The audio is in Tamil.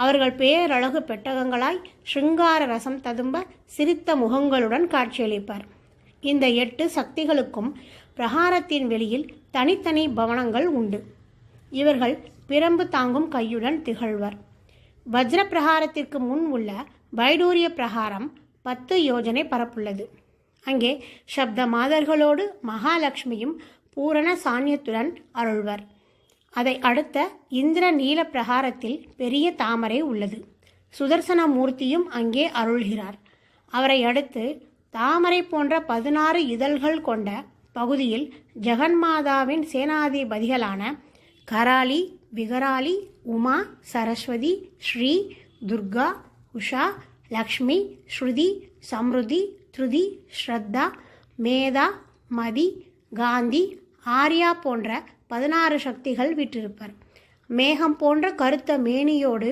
அவர்கள் பேரழகு பெட்டகங்களாய் சிருங்கார ரசம் ததும்ப சிரித்த முகங்களுடன் காட்சியளிப்பார். இந்த 8 சக்திகளுக்கும் பிரகாரத்தின் வெளியில் தனித்தனி பவனங்கள் உண்டு. இவர்கள் பிரம்பு தாங்கும் கையுடன் திகழ்வர். வஜ்ர பிரகாரத்திற்கு முன் உள்ள வைடூரிய பிரகாரம் 10 யோஜனை பரப்புள்ளது. அங்கே சப்த மாதர்களோடு மகாலட்சுமியும் பூரண சாநியத்துடன் அருள்வர். அதை அடுத்த இந்திர நீல பிரகாரத்தில் பெரிய தாமரை உள்ளது. சுதர்சன மூர்த்தியும் அங்கே அருள்கிறார். அவரை அடுத்து தாமரை போன்ற 16 இதழ்கள் கொண்ட பகுதியில் ஜெகன்மாதாவின் சேனாதிபதிகளான கராளி, விகராளி, உமா, சரஸ்வதி, ஸ்ரீ, துர்கா, உஷா, லக்ஷ்மி, ஸ்ருதி, சம்ருதி, திருதி, ஸ்ரத்தா, மேதா, மதி, காந்தி, ஆர்யா போன்ற 16 சக்திகள் விற்றிருப்பர். மேகம் போன்ற கருத்த மேனியோடு